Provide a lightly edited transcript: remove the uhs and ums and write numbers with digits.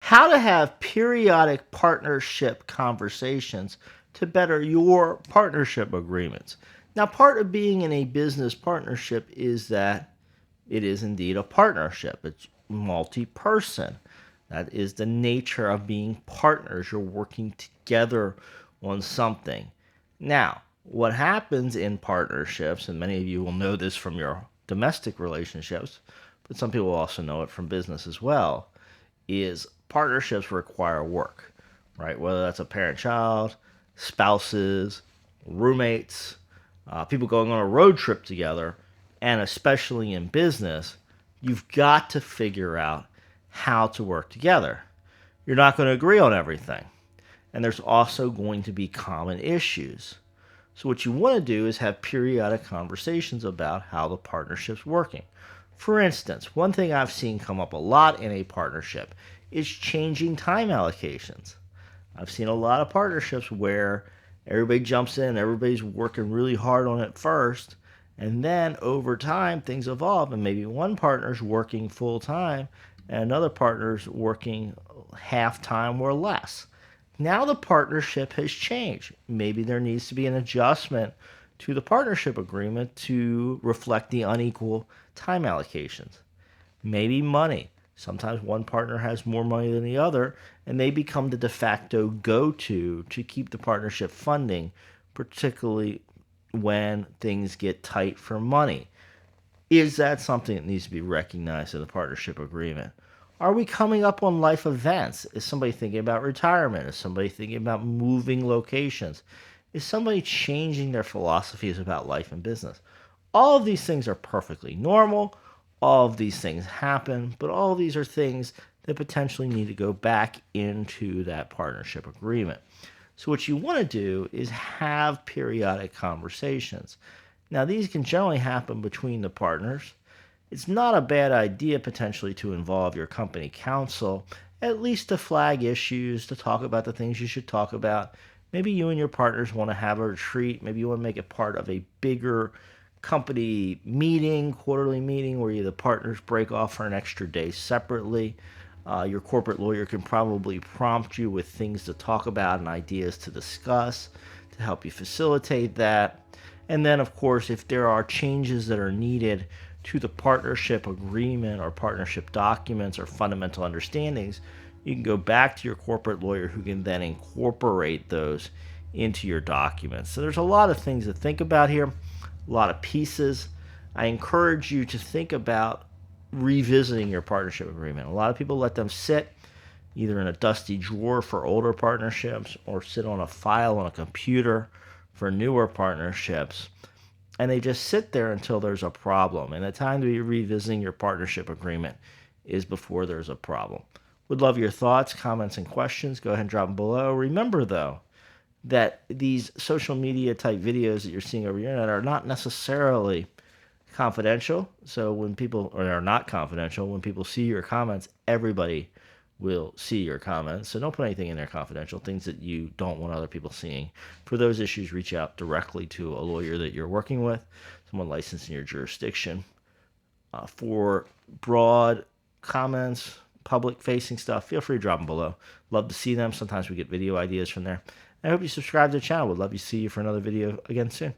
How to have periodic partnership conversations to better your partnership agreements. Now, part of being in a business partnership is that it is indeed a partnership. It's multi-person. That is the nature of being partners. You're working together on something. Now, what happens in partnerships, and many of you will know this from your domestic relationships, but some people also know it from business as well, is partnerships require work, right? Whether that's a parent-child, spouses, roommates, people going on a road trip together, and especially in business, you've got to figure out how to work together. You're not going to agree on everything, and there's also going to be common issues. So what you want to do is have periodic conversations about how the partnership's working. For instance, one thing I've seen come up a lot in a partnership is changing time allocations. I've seen a lot of partnerships where everybody jumps in, everybody's working really hard on it first, and then over time things evolve and maybe one partner's working full time and another partner's working half time or less. Now the partnership has changed. Maybe there needs to be an adjustment to the partnership agreement to reflect the unequal time allocations. Maybe money. Sometimes one partner has more money than the other, and they become the de facto go-to to keep the partnership funding, particularly when things get tight for money. Is that something that needs to be recognized in the partnership agreement? Are we coming up on life events? Is somebody thinking about retirement? Is somebody thinking about moving locations? Is somebody changing their philosophies about life and business? All of these things are perfectly normal. All of these things happen, but all of these are things that potentially need to go back into that partnership agreement. So what you want to do is have periodic conversations. Now, these can generally happen between the partners. It's not a bad idea potentially to involve your company counsel, at least to flag issues, to talk about the things you should talk about. Maybe you and your partners want to have a retreat. Maybe you want to make it part of a bigger company meeting, quarterly meeting, where you the partners break off for an extra day separately. Your corporate lawyer can probably prompt you with things to talk about and ideas to discuss to help you facilitate that. And then, of course, if there are changes that are needed to the partnership agreement or partnership documents or fundamental understandings, you can go back to your corporate lawyer who can then incorporate those into your documents. So there's a lot of things to think about here, a lot of pieces. I encourage you to think about revisiting your partnership agreement. A lot of people let them sit either in a dusty drawer for older partnerships or sit on a file on a computer for newer partnerships. And they just sit there until there's a problem. And the time to be revisiting your partnership agreement is before there's a problem. Would love your thoughts, comments, and questions. Go ahead and drop them below. Remember, though, that these social media type videos that you're seeing over the internet are not necessarily confidential. So when people are not confidential, when people see your comments, everybody will see your comments. So don't put anything in there confidential, things that you don't want other people seeing. For those issues, reach out directly to a lawyer that you're working with, someone licensed in your jurisdiction. For broad comments, public facing stuff, feel free to drop them below. Love to see them. Sometimes we get video ideas from there. I hope you subscribe to the channel. Would love to see you for another video again soon.